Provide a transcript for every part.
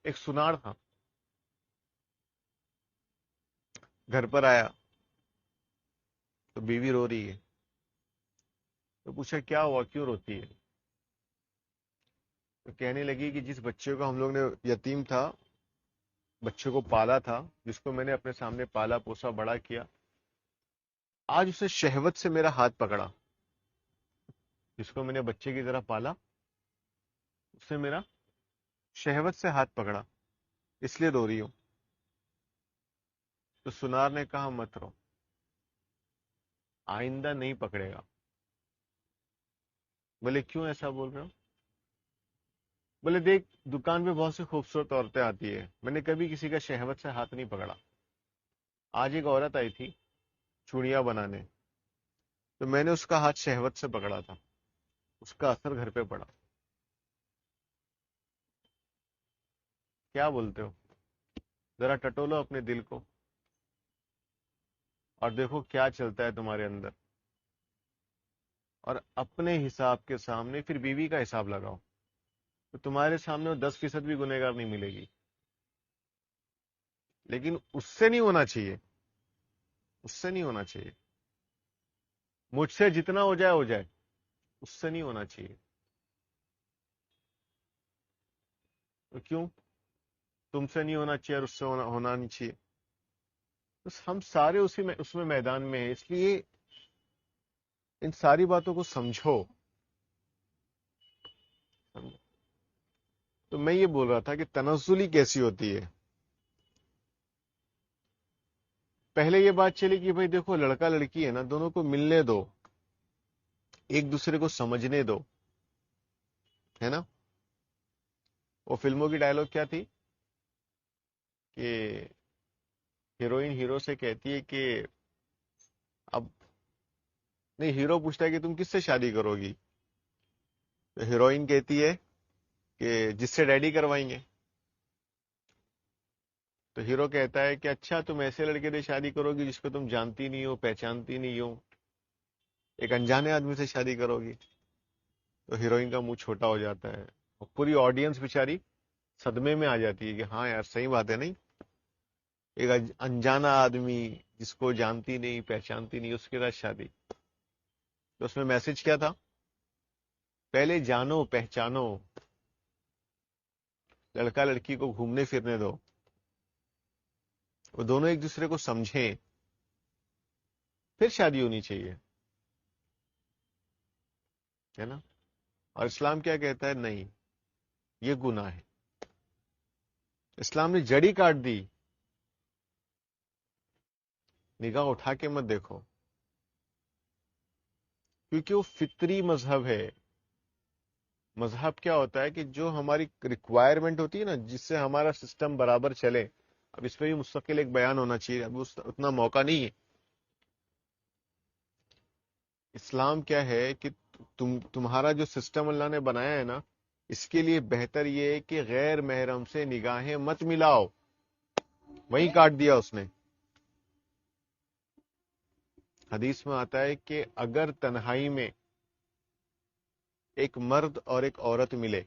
ایک سنار تھا، گھر پر آیا تو بیوی رو رہی ہے، تو پوچھا کیا ہوا، کیوں روتی ہے؟ تو کہنے لگی کہ جس بچے کو ہم لوگ نے، یتیم تھا، بچے کو پالا تھا، جس کو میں نے اپنے سامنے پالا پوسا بڑا کیا، آج اسے شہوت سے میرا ہاتھ پکڑا، جس کو میں نے بچے کی طرح پالا اس سے میرا شہوت سے ہاتھ پکڑا، اس لیے رو رہی ہوں۔ تو سنار نے کہا مت رو، آئندہ نہیں پکڑے گا۔ بولے کیوں ایسا بول رہے ہو؟ بولے دیکھ، دکان پہ بہت سی خوبصورت عورتیں آتی ہے، میں نے کبھی کسی کا شہوت سے ہاتھ نہیں پکڑا۔ آج ایک عورت آئی تھی چوڑیاں بنانے، تو میں نے اس کا ہاتھ شہوت سے پکڑا تھا، اس کا اثر گھر پہ پڑا۔ کیا بولتے ہو؟ ذرا ٹٹولو اپنے دل کو اور دیکھو کیا چلتا ہے تمہارے اندر، اور اپنے حساب کے سامنے پھر بیوی کا حساب لگاؤ، تو تمہارے سامنے وہ 10% بھی گنہگار نہیں ملے گی، لیکن اس سے نہیں ہونا چاہیے، اس سے نہیں ہونا چاہیے، مجھ سے جتنا ہو جائے ہو جائے، اس سے نہیں ہونا چاہیے۔ تو کیوں تم سے نہیں ہونا چاہیے اور اس سے ہونا نہیں چاہیے؟ بس ہم سارے اس میں میدان میں ہیں، اس لیے ان ساری باتوں کو سمجھو۔ تو میں یہ بول رہا تھا کہ تنزلی کیسی ہوتی ہے۔ پہلے یہ بات چلی کہ بھائی دیکھو لڑکا لڑکی ہے نا، دونوں کو ملنے دو، ایک دوسرے کو سمجھنے دو، ہے نا؟ وہ فلموں کی ڈائلگ کیا تھی کہ ہیروئن ہیرو سے کہتی ہے کہ اب نہیں، ہیرو پوچھتا ہے کہ تم کس سے شادی کرو گی، تو ہیروئن کہتی ہے کہ جس سے ڈیڈی کروائیں گے۔ تو ہیرو کہتا ہے کہ اچھا، تم ایسے لڑکے سے شادی کرو گی جس کو تم جانتی نہیں ہو، پہچانتی نہیں ہو، ایک انجانے آدمی سے شادی کرو گی؟ تو ہیروئن کا منہ چھوٹا ہو جاتا ہے، اور پوری آڈینس بیچاری صدمے میں آ جاتی ہے کہ ہاں یار صحیح بات ہے، نہیں؟ ایک انجانا آدمی جس کو جانتی نہیں پہچانتی نہیں، اس کے ساتھ شادی؟ تو اس میں میسج کیا تھا؟ پہلے جانو پہچانو، لڑکا لڑکی کو گھومنے پھرنے دو، وہ دونوں ایک دوسرے کو سمجھیں، پھر شادی ہونی چاہیے، ہے نا؟ اور اسلام کیا کہتا ہے؟ نہیں، یہ گناہ ہے۔ اسلام نے جڑی کاٹ دی، نگاہ اٹھا کے مت دیکھو، کیونکہ وہ فطری مذہب ہے۔ مذہب کیا ہوتا ہے کہ جو ہماری ریکوائرمنٹ ہوتی ہے نا، جس سے ہمارا سسٹم برابر چلے۔ اب اس پہ بھی مستقل ایک بیان ہونا چاہیے، اب اتنا موقع نہیں ہے۔ اسلام کیا ہے کہ تمہارا جو سسٹم اللہ نے بنایا ہے نا، اس کے لیے بہتر یہ ہے کہ غیر محرم سے نگاہیں مت ملاؤ، وہیں کاٹ دیا اس نے۔ حدیث میں آتا ہے کہ اگر تنہائی میں ایک مرد اور ایک عورت ملے،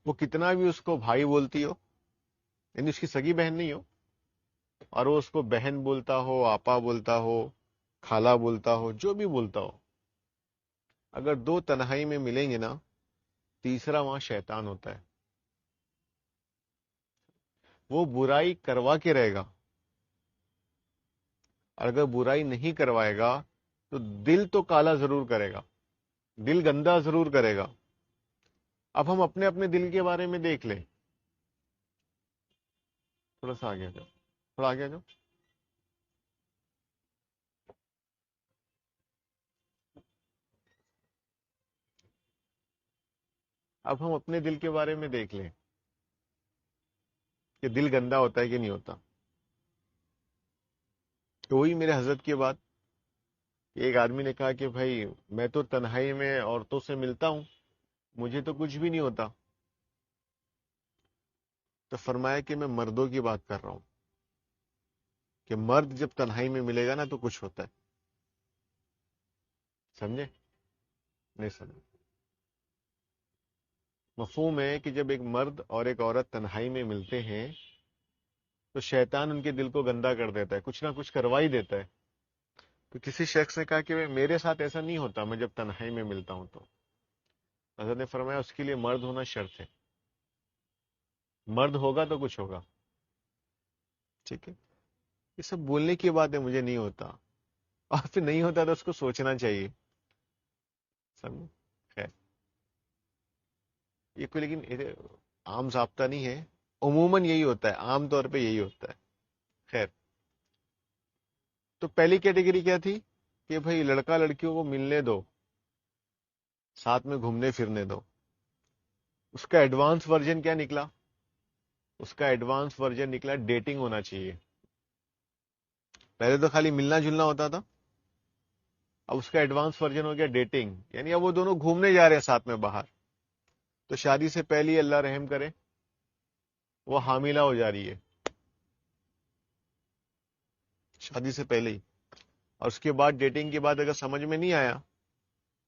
وہ کتنا بھی اس کو بھائی بولتی ہو، یعنی اس کی سگی بہن نہیں ہو، اور وہ اس کو بہن بولتا ہو، آپا بولتا ہو، خالہ بولتا ہو، جو بھی بولتا ہو، اگر دو تنہائی میں ملیں گے نا، تیسرا وہاں شیطان ہوتا ہے، وہ برائی کروا کے رہے گا، اور اگر برائی نہیں کروائے گا تو دل تو کالا ضرور کرے گا، دل گندا ضرور کرے گا۔ اب ہم اپنے اپنے دل کے بارے میں دیکھ لیں، تھوڑا سا آگے جاؤ، تھوڑا آگے جاؤ۔ اب ہم اپنے دل کے بارے میں دیکھ لیں کہ دل گندا ہوتا ہے کہ نہیں ہوتا۔ تو وہی میرے حضرت کی بات کہ ایک آدمی نے کہا کہ بھائی میں تو تنہائی میں عورتوں سے ملتا ہوں، مجھے تو کچھ بھی نہیں ہوتا۔ تو فرمایا کہ میں مردوں کی بات کر رہا ہوں، کہ مرد جب تنہائی میں ملے گا نا تو کچھ ہوتا ہے۔ سمجھے؟ نہیں سمجھے؟ مفہوم ہے کہ جب ایک مرد اور ایک عورت تنہائی میں ملتے ہیں تو شیطان ان کے دل کو گندا کر دیتا ہے، کچھ نہ کچھ کروا ہی دیتا ہے. تو کسی شخص نے کہا کہ میرے ساتھ ایسا نہیں ہوتا، میں جب تنہائی میں ملتا ہوں تو حضرت نے فرمایا اس کے لیے مرد ہونا شرط ہے، مرد ہوگا تو کچھ ہوگا. ٹھیک ہے، یہ سب بولنے کی بات ہے، مجھے نہیں ہوتا، اور پھر نہیں ہوتا تو اس کو سوچنا چاہیے. سمجھ؟ خیر، یہ کوئی لیکن عام ضابطہ نہیں ہے، عموماً یہی ہوتا ہے، عام طور پہ یہی ہوتا ہے. خیر، تو پہلی کیٹیگری کیا تھی کہ بھائی لڑکا لڑکیوں کو ملنے دو، ساتھ میں گھومنے پھرنے دو. اس کا ایڈوانس ورژن کیا نکلا؟ اس کا ایڈوانس ورژن نکلا ڈیٹنگ ہونا چاہیے. پہلے تو خالی ملنا جلنا ہوتا تھا، اب اس کا ایڈوانس ورژن ہو گیا ڈیٹنگ، یعنی اب وہ دونوں گھومنے جا رہے ہیں ساتھ میں باہر. تو شادی سے پہلے ہی اللہ رحم کرے وہ حاملہ ہو جا رہی ہے، شادی سے پہلے ہی. اور اس کے بعد ڈیٹنگ کے بعد اگر سمجھ میں نہیں آیا،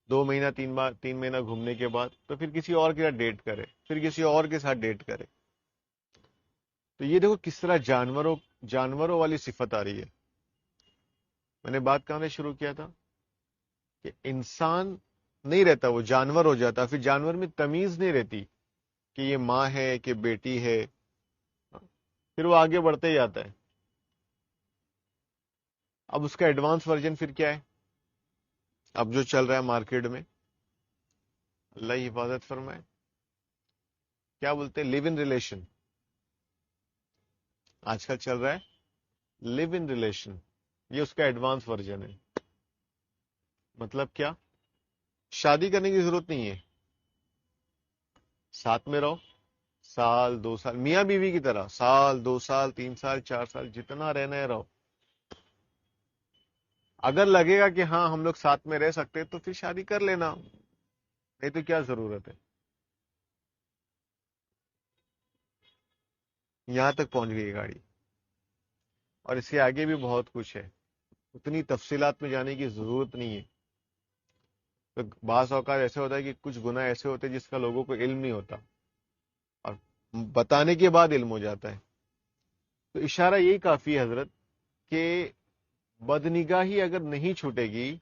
2 مہینہ 3 مہینہ گھومنے کے بعد، تو پھر کسی اور کے ساتھ ڈیٹ کرے، پھر کسی اور کے ساتھ ڈیٹ کرے. تو یہ دیکھو کس طرح جانوروں والی صفت آ رہی ہے. میں نے بات کہاں سے شروع کیا تھا کہ انسان نہیں رہتا، وہ جانور ہو جاتا، پھر جانور میں تمیز نہیں رہتی کہ یہ ماں ہے کہ بیٹی ہے، پھر وہ آگے بڑھتے ہی جاتا ہے. اب اس کا ایڈوانس ورژن پھر کیا ہے؟ اب جو چل رہا ہے مارکیٹ میں، اللہ ہی حفاظت فرمائے، کیا بولتے ہیں؟ لیو ان ریلیشن. آج کل چل رہا ہے لیو ان ریلیشن، یہ اس کا ایڈوانس ورژن ہے. مطلب کیا؟ شادی کرنے کی ضرورت نہیں ہے، ساتھ میں رہو، 1 سال 2 سال میاں بیوی کی طرح، 1 2 سال 3 سال 4 سال جتنا رہنا ہے رہو. اگر لگے گا کہ ہاں ہم لوگ ساتھ میں رہ سکتے تو پھر شادی کر لینا، نہیں تو کیا ضرورت ہے. یہاں تک پہنچ گئی گاڑی، اور اس کے آگے بھی بہت کچھ ہے، اتنی تفصیلات میں جانے کی ضرورت نہیں ہے. تو بعض اوقات ایسے ہوتا ہے کہ کچھ گناہ ایسے ہوتے ہیں جس کا لوگوں کو علم نہیں ہوتا، اور بتانے کے بعد علم ہو جاتا ہے. تو اشارہ یہی کافی ہے حضرت کہ بدنگاہی اگر نہیں چھوٹے گی،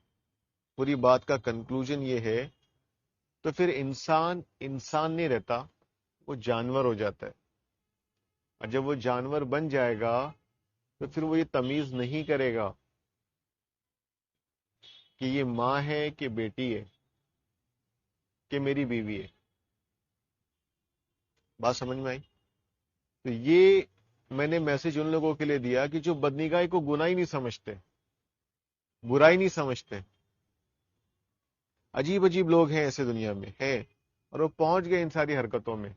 پوری بات کا کنکلوژن یہ ہے، تو پھر انسان انسان نہیں رہتا، وہ جانور ہو جاتا ہے. اور جب وہ جانور بن جائے گا تو پھر وہ یہ تمیز نہیں کرے گا کہ یہ ماں ہے کہ بیٹی ہے کہ میری بیوی ہے. بات سمجھ میں آئی؟ تو یہ میں نے میسج ان لوگوں کے لیے دیا کہ جو بدنگاہی کو گناہ ہی نہیں سمجھتے، برائی نہیں سمجھتے. عجیب عجیب لوگ ہیں ایسے دنیا میں ہیں، اور وہ پہنچ گئے ان ساری حرکتوں میں،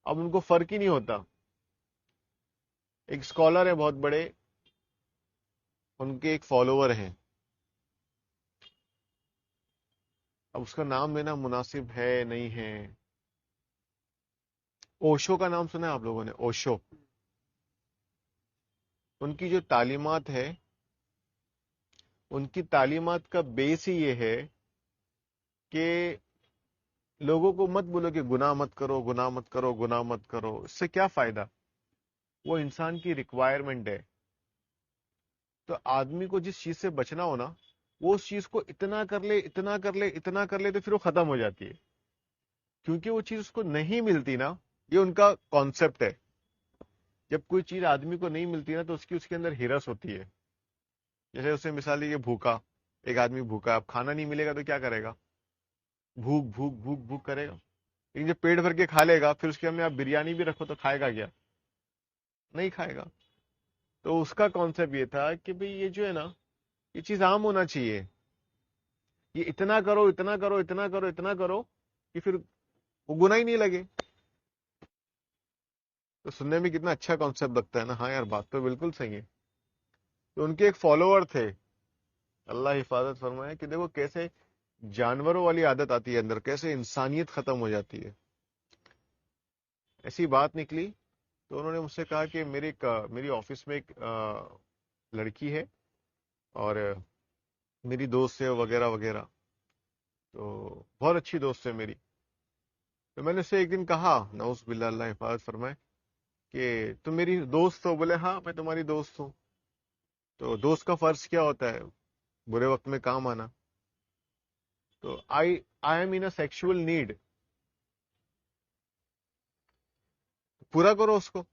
اب ان کو فرق ہی نہیں ہوتا. ایک اسکالر ہے بہت بڑے، ان کے ایک فالوور ہیں، اب اس کا نام لینا مناسب ہے نہیں ہے. اوشو کا نام سنا ہے آپ لوگوں نے؟ اوشو. ان کی جو تعلیمات ہے، ان کی تعلیمات کا بیس ہی یہ ہے کہ لوگوں کو مت بولو کہ گناہ مت کرو، گناہ مت کرو، گناہ مت کرو، اس سے کیا فائدہ؟ وہ انسان کی ریکوائرمنٹ ہے. تو آدمی کو جس چیز سے بچنا ہو نا، وہ اس چیز کو اتنا کر لے، اتنا کر لے، اتنا کر لے، تو پھر وہ ختم ہو جاتی ہے، کیونکہ وہ چیز اس کو نہیں ملتی نا. یہ ان کا کانسیپٹ ہے. جب کوئی چیز آدمی کو نہیں ملتی نا تو اس کے اندر ہرس ہوتی ہے. جیسے اسے مثال دیجیے بھوکا، ایک آدمی بھوکا، اب کھانا نہیں ملے گا تو کیا کرے گا؟ بھوک بھوک بھوک بھوک کرے گا. لیکن جب پیٹ بھر کے کھا لے گا، پھر اس کے میں آپ بریانی بھی رکھو تو کھائے گا کیا؟ نہیں کھائے گا. تو اس کا کانسیپٹ یہ تھا کہ بھئی یہ جو ہے نا، یہ چیز عام ہونا چاہیے، یہ اتنا کرو، اتنا کرو، اتنا کرو، اتنا کرو کہ پھر وہ گناہ ہی نہیں لگے. تو سننے میں کتنا اچھا کانسیپٹ لگتا ہے نا. ہاں یار، بات تو بالکل صحیح ہے. تو ان کے ایک فالوور تھے، اللہ حفاظت فرمائے، کہ دیکھو کیسے جانوروں والی عادت آتی ہے اندر، کیسے انسانیت ختم ہو جاتی ہے. ایسی بات نکلی تو انہوں نے مجھ سے کہا کہ میری آفس میں ایک لڑکی ہے، اور میری دوست ہے وغیرہ وغیرہ، تو بہت اچھی دوست ہے میری. تو میں نے اسے ایک دن کہا، نعوذ باللہ اللہ حفاظت فرمائے، کہ تم میری دوست ہو؟ بولے ہاں میں تمہاری دوست ہوں۔ تو دوست کا فرض کیا ہوتا ہے؟ برے وقت میں کام آنا۔ تو I am in sexual need, پورا کرو اس کو،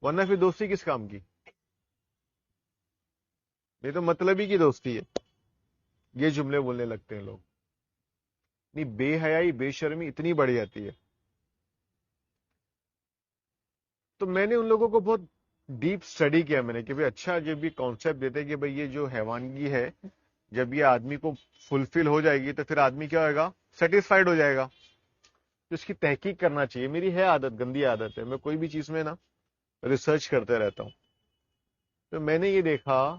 ورنہ پھر دوستی کس کام کی؟ یہ تو مطلب ہی کی دوستی ہے۔ یہ جملے بولنے لگتے ہیں لوگ، نہیں بے حیائی بے شرمی اتنی بڑھ جاتی ہے۔ تو میں نے ان لوگوں کو بہت ڈیپ اسٹڈی کیا، میں نے کہ بھائی اچھا جب یہ کانسیپٹ دیتے کہ بھائی یہ جو حیوانگی ہے، جب یہ آدمی کو فلفل ہو جائے گی تو پھر آدمی کیا ہوئے گا؟ سیٹسفائیڈ ہو جائے گا۔ تو اس کی تحقیق کرنا چاہیے۔ میری ہے عادت، گندی عادت ہے، میں کوئی بھی چیز میں نا ریسرچ کرتے رہتا ہوں۔ تو میں نے یہ دیکھا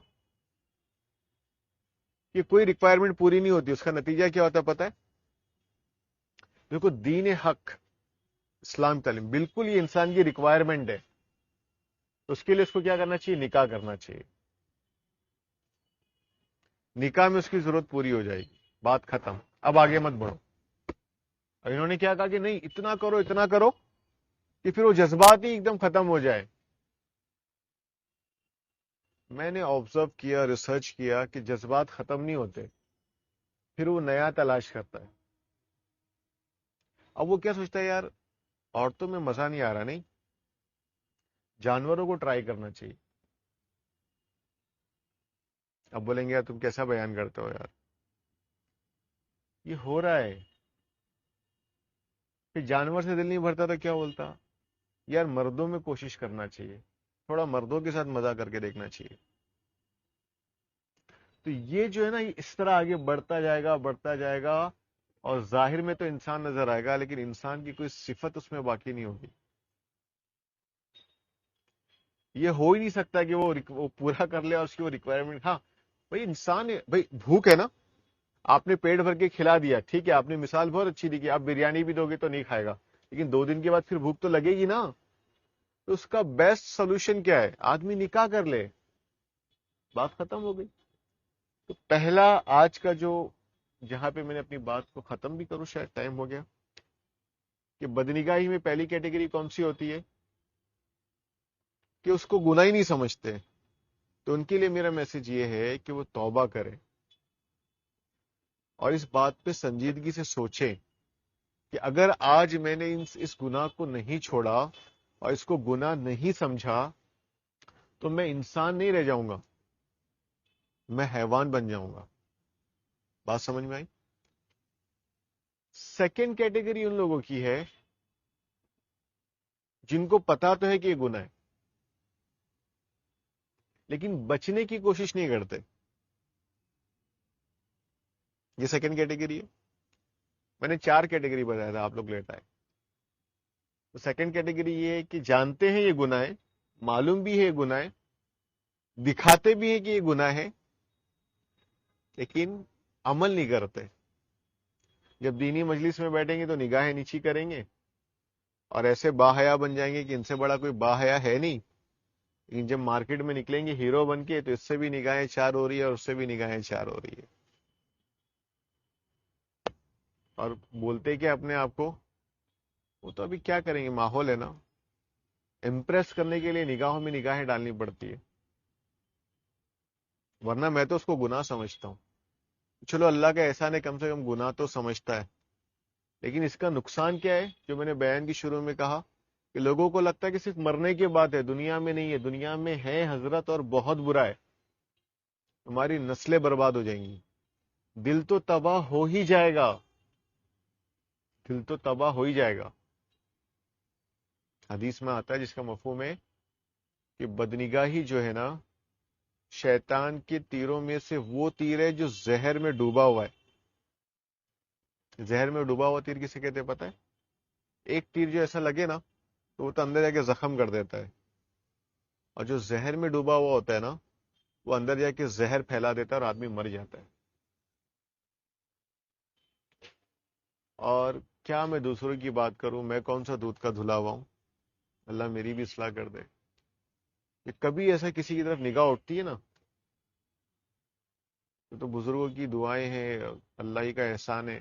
کہ کوئی ریکوائرمنٹ پوری نہیں ہوتی، اس کا نتیجہ کیا ہوتا ہے پتہ ہے؟ دیکھو دین حق، اسلام تعلیم بالکل یہ انسان کی ریکوائرمنٹ ہے، تو اس کے لیے اس کو کیا کرنا چاہیے؟ نکاح کرنا چاہیے۔ نکاح میں اس کی ضرورت پوری ہو جائے گی، بات ختم، اب آگے مت بڑھو۔ اور انہوں نے کیا کہا کہ نہیں اتنا کرو کہ پھر وہ جذبات ہی ایک دم ختم ہو جائے۔ میں نے آبزرو کیا، ریسرچ کیا کہ جذبات ختم نہیں ہوتے، پھر وہ نیا تلاش کرتا ہے۔ اب وہ کیا سوچتا ہے؟ یار عورتوں میں مزہ نہیں آ رہا، نہیں جانوروں کو ٹرائی کرنا چاہیے۔ اب بولیں گے یار تم کیسا بیان کرتے ہو یار، یہ ہو رہا ہے۔ پھر جانور سے دل نہیں بھرتا تو کیا بولتا؟ یار مردوں میں کوشش کرنا چاہیے، تھوڑا مردوں کے ساتھ مزہ کر کے دیکھنا چاہیے۔ تو یہ جو ہے نا، یہ اس طرح آگے بڑھتا جائے گا بڑھتا جائے گا، اور ظاہر میں تو انسان نظر آئے گا لیکن انسان کی کوئی صفت اس میں باقی نہیں ہوگی۔ یہ ہو ہی نہیں سکتا کہ وہ پورا کر لے اور اس کی وہ ریکوائرمنٹ۔ ہاں بھائی انسان ہے، بھائی بھوک ہے نا، آپ نے پیٹ بھر کے کھلا دیا، ٹھیک ہے، آپ نے مثال بہت اچھی دی کہ آپ بریانی بھی دو گے تو نہیں کھائے گا، لیکن 2 دن کے بعد پھر بھوک تو لگے گی نا۔ تو اس کا بیسٹ سولوشن کیا ہے؟ آدمی نکاح کر لے، بات ختم ہو گئی۔ تو پہلا آج کا جو، جہاں پہ میں نے اپنی بات کو ختم بھی کروں، شاید ٹائم ہو گیا، کہ بدنگاہی میں پہلی کیٹیگری کون سی ہوتی ہے؟ کہ اس کو گناہ ہی نہیں سمجھتے۔ تو ان کے لیے میرا میسج یہ ہے کہ وہ توبہ کرے اور اس بات پہ سنجیدگی سے سوچے کہ اگر آج میں نے اس گناہ کو نہیں چھوڑا اور اس کو گناہ نہیں سمجھا تو میں انسان نہیں رہ جاؤں گا، میں حیوان بن جاؤں گا۔ بات سمجھ میں آئی؟ سیکنڈ کیٹیگری ان لوگوں کی ہے جن کو پتا تو ہے کہ یہ گناہ ہے لیکن بچنے کی کوشش نہیں کرتے۔ یہ سیکنڈ کیٹیگری ہے۔ میں نے 4 کیٹیگری بتایا تھا، آپ لوگ لیٹ آئے۔ تو سیکنڈ کیٹیگری یہ ہے کہ جانتے ہیں یہ گناہ ہے، معلوم بھی ہے یہ گناہ ہے، دکھاتے بھی ہیں کہ یہ گناہ ہے، لیکن عمل نہیں کرتے۔ جب دینی مجلس میں بیٹھیں گے تو نگاہیں نیچی کریں گے اور ایسے باحیا بن جائیں گے کہ ان سے بڑا کوئی باحیا ہے نہیں، لیکن جب مارکیٹ میں نکلیں گے ہیرو بن کے تو اس سے بھی نگاہیں چار ہو رہی ہے اور اس سے بھی نگاہیں چار ہو رہی ہے، اور بولتے کہ اپنے آپ کو، وہ تو ابھی کیا کریں گے، ماحول ہے نا، امپریس کرنے کے لیے نگاہوں میں نگاہیں ڈالنی پڑتی ہے، ورنہ میں تو اس کو گناہ سمجھتا ہوں۔ چلو اللہ کا احسان ہے کم سے کم گناہ تو سمجھتا ہے، لیکن اس کا نقصان کیا ہے؟ جو میں نے بیان کی شروع میں کہا کہ لوگوں کو لگتا ہے کہ صرف مرنے کے بعد ہے، دنیا میں نہیں ہے، دنیا میں ہے حضرت اور بہت برا ہے، ہماری نسلیں برباد ہو جائیں گی، دل تو تباہ ہو ہی جائے گا، دل تو تباہ ہو ہی جائے گا۔ حدیث میں آتا ہے جس کا مفہوم ہے کہ بدنگاہی جو ہے نا، شیطان کے تیروں میں سے وہ تیر ہے جو زہر میں ڈوبا ہوا ہے۔ زہر میں ڈوبا ہوا تیر کسے کہتے ہیں پتہ ہے؟ ایک تیر جو ایسا لگے نا تو وہ تو اندر جا کے زخم کر دیتا ہے، اور جو زہر میں ڈوبا ہوا ہوتا ہے نا، وہ اندر جا کے زہر پھیلا دیتا ہے اور آدمی مر جاتا ہے۔ اور کیا میں دوسروں کی بات کروں، میں کون سا دودھ کا دھلا ہوا ہوں؟ اللہ میری بھی اصلاح کر دے کہ کبھی ایسا کسی کی طرف نگاہ اٹھتی ہے نا، تو بزرگوں کی دعائیں ہیں، اللہ ہی کا احسان ہے،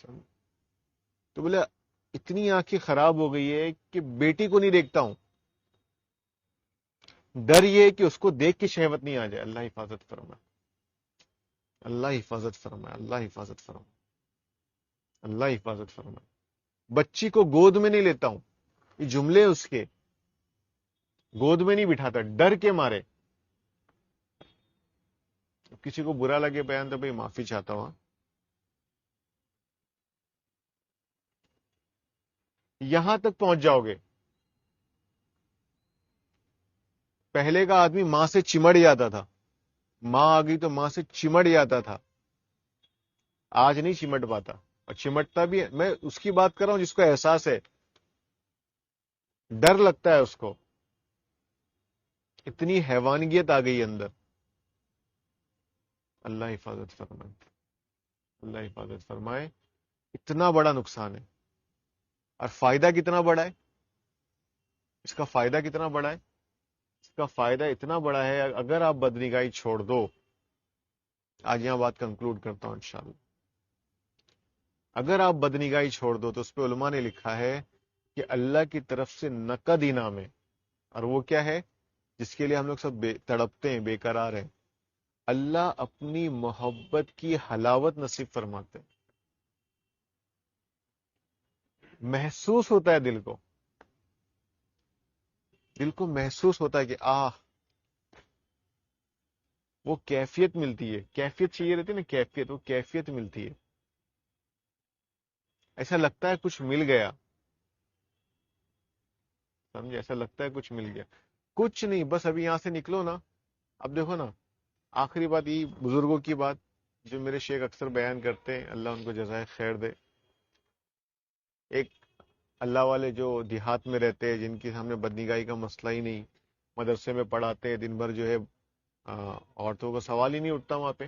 تو بولے اتنی آنکھیں خراب ہو گئی ہے کہ بیٹی کو نہیں دیکھتا ہوں، ڈر یہ کہ اس کو دیکھ کے شہوت نہیں آ جائے۔ اللہ حفاظت فرمائے، اللہ حفاظت فرمائے، اللہ حفاظت فرمائے، اللہ حفاظت فرمائے۔ بچی کو گود میں نہیں لیتا ہوں، یہ جملے اس کے، گود میں نہیں بٹھاتا ڈر کے مارے۔ کسی کو برا لگے بیان تو بھائی معافی چاہتا ہوں۔ یہاں تک پہنچ جاؤ گے، پہلے کا آدمی ماں سے چمڑ جاتا تھا، ماں آ گئی تو ماں سے چمڑ جاتا تھا، آج نہیں چمٹ پاتا، اور چمٹتا بھی ہے۔ میں اس کی بات کر رہا ہوں جس کو احساس ہے، ڈر لگتا ہے اس کو، اتنی حیوانیت آ گئی اندر۔ اللہ حفاظت فرمائے، اللہ حفاظت فرمائے۔ اتنا بڑا نقصان ہے، اور فائدہ کتنا بڑا ہے، اس کا فائدہ کتنا بڑا ہے، اس کا فائدہ اتنا بڑا ہے اگر آپ بدنگاہی چھوڑ دو۔ آج یہاں بات کنکلوڈ کرتا ہوں انشاءاللہ۔ اگر آپ بدنگاہی چھوڑ دو تو اس پہ علماء نے لکھا ہے کہ اللہ کی طرف سے نقد انعام ہے، اور وہ کیا ہے جس کے لیے ہم لوگ سب تڑپتے ہیں، بے قرار ہیں؟ اللہ اپنی محبت کی حلاوت نصیب فرماتے ہیں۔ محسوس ہوتا ہے دل کو، دل کو محسوس ہوتا ہے کہ وہ کیفیت ملتی ہے، کیفیت چاہیے رہتی ہے نا، کیفیت، وہ کیفیت ملتی ہے، ایسا لگتا ہے کچھ مل گیا، سمجھے؟ ایسا لگتا ہے کچھ مل گیا، کچھ نہیں، بس ابھی یہاں سے نکلو نا۔ اب دیکھو نا، آخری بات یہ بزرگوں کی بات جو میرے شیخ اکثر بیان کرتے ہیں، اللہ ان کو جزائے خیر دے۔ ایک اللہ والے جو دیہات میں رہتے ہیں، جن کی سامنے بدنگاہی کا مسئلہ ہی نہیں، مدرسے میں پڑھاتے ہیں، دن بھر جو ہے عورتوں کا سوال ہی نہیں اٹھتا وہاں پہ،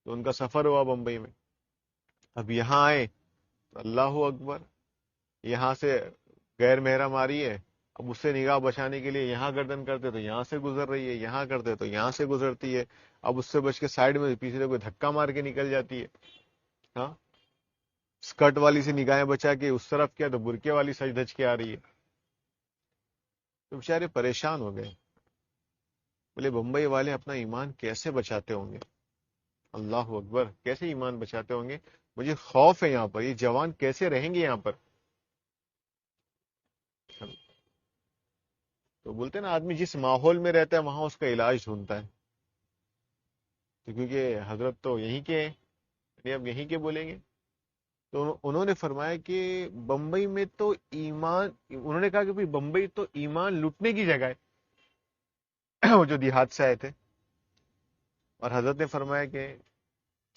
تو ان کا سفر ہوا بمبئی میں، اب یہاں آئے تو اللہ اکبر، یہاں سے غیر محرم آ رہی ہے، اب اس سے نگاہ بچانے کے لیے یہاں گردن کرتے تو یہاں سے گزر رہی ہے، یہاں کرتے تو یہاں سے گزرتی ہے، اب اس سے بچ کے سائڈ میں پیچھے کوئی دھکا مار کے نکل جاتی ہے۔ ہاں، اسکرٹ والی سے نگاہیں بچا کے اس طرف کیا تو برقے والی سج دھج کے آ رہی ہے، تو بیچارے پریشان ہو گئے۔ بولے بمبئی والے اپنا ایمان کیسے بچاتے ہوں گے؟ اللہ اکبر، کیسے ایمان بچاتے ہوں گے؟ مجھے خوف ہے یہاں پر، یہ جوان کیسے رہیں گے یہاں پر؟ تو بولتے ہیں نا، آدمی جس ماحول میں رہتا ہے وہاں اس کا علاج ڈھونڈتا ہے، تو کیونکہ حضرت تو یہیں کے ہیں، یعنی اب یہیں کے بولیں گے، تو انہوں نے فرمایا کہ بمبئی میں تو ایمان، انہوں نے کہا کہ بھئی بمبئی تو ایمان لوٹنے کی جگہ ہے وہ جو دیہات سے آئے تھے، اور حضرت نے فرمایا کہ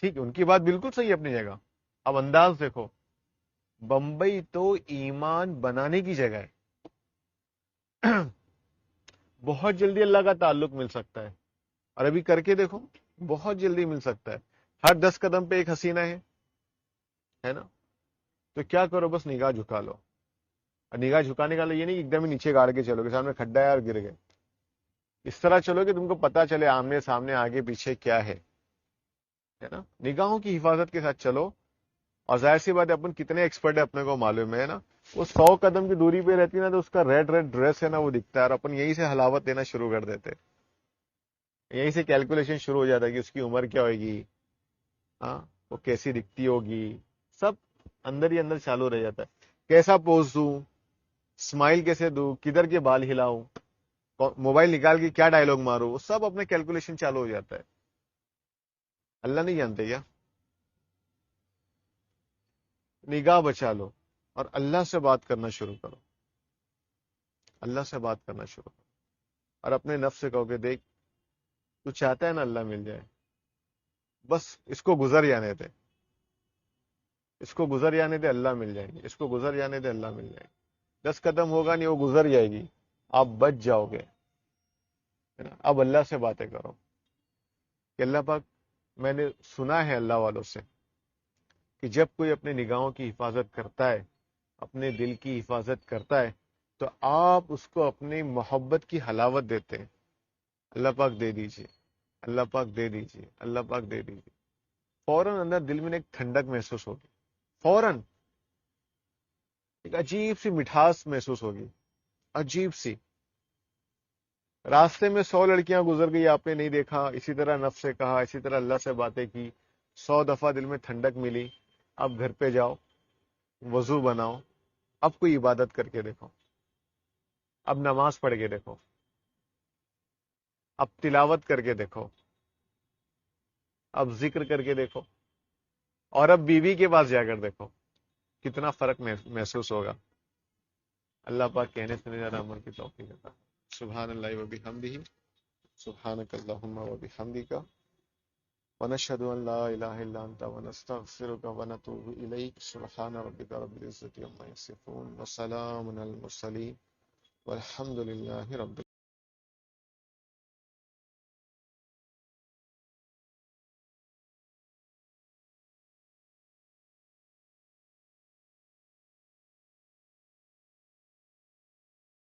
ٹھیک ہے، ان کی بات بالکل صحیح ہے اپنی جگہ، اب انداز دیکھو، بمبئی تو ایمان بنانے کی جگہ ہے بہت جلدی اللہ کا تعلق مل سکتا ہے، اور ابھی کر کے دیکھو، بہت جلدی مل سکتا ہے، ہر 10 قدم پہ ایک حسینہ ہے نا؟ تو کیا کرو، بس نگاہ جھکا لو، اور نگاہ جھکانے کا یہ نہیں کہ ایک دم ہی نیچے گاڑ کے چلو گے، سامنے کھڈا ہے اور گر گئے، اس طرح چلو کہ تم کو پتا چلے آمنے سامنے آگے پیچھے کیا ہے نا؟ نگاہوں کی حفاظت کے ساتھ چلو، اور ظاہر سی بات ہے اپن کتنے ایکسپرٹ ہے اپنے کو معلوم ہے نا، وہ 100 قدم کی دوری پہ رہتی ہے نا، تو اس کا ریڈ ریڈ ڈریس ہے نا وہ دکھتا ہے، اور اپن یہیں سے حلاوت دینا شروع کر دیتے، یہیں سے کیلکولیشن شروع ہو جاتا ہے کہ اس کی عمر کیا ہوئے گی، ہاں، وہ کیسی دکھتی ہوگی، سب اندر ہی اندر چالو رہ جاتا ہے، کیسا پوز دوں، اسمائل کیسے دوں، کدھر کے بال ہلاؤں، موبائل نکال کے کیا ڈائلگ مارو، وہ سب اپنے کیلکولیشن چالو ہو جاتا ہے۔ اللہ نہیں جانتے کیا؟ نگاہ بچا لو اور اللہ سے بات کرنا شروع کرو، اللہ سے بات کرنا شروع کرو، اور اپنے نفس سے کہو کہ دیکھ، تو چاہتا ہے نا اللہ مل جائے، بس اس کو گزر جانے دے، اس کو گزر جانے دے، اللہ مل جائے گی، اس کو گزر جانے دے، اللہ مل جائے گی، 10 قدم ہوگا نہیں، وہ گزر جائے گی، آپ بچ جاؤ گے، ہے نا؟ اب اللہ سے باتیں کرو کہ اللہ پاک، میں نے سنا ہے اللہ والوں سے کہ جب کوئی اپنے نگاہوں کی حفاظت کرتا ہے، اپنے دل کی حفاظت کرتا ہے، تو آپ اس کو اپنی محبت کی حلاوت دیتے ہیں۔ اللہ پاک دے دیجیے، اللہ پاک دے دیجیے، اللہ پاک دے دیجیے، فوراً اندر دل میں ایک ٹھنڈک محسوس ہوگی، فوراً ایک عجیب سی مٹھاس محسوس ہوگی، عجیب سی. راستے میں 100 لڑکیاں گزر گئی، آپ نے نہیں دیکھا، اسی طرح نفس سے کہا، اسی طرح اللہ سے باتیں کی، 100 دفعہ دل میں ٹھنڈک ملی. اب گھر پہ جاؤ، وضو بناؤ، اب کوئی عبادت کر کے دیکھو، اب نماز پڑھ کے دیکھو، اب تلاوت کر کے دیکھو، اب ذکر کر کے دیکھو، اور اب بیوی کے پاس جا کر دیکھو، کتنا فرق محسوس ہوگا. اللہ پاک کہنے سے زیادہ عمل کی توفیق دیتا. سبحان اللہ و بحمدہ، سبحانک اللہم و بحمدک، ونشهد ان لا الہ الا انت ونستغفرک ونتوب الیک. سبحان ربک رب العزة عما یصفون وسلام علی المرسلین والحمد للہ رب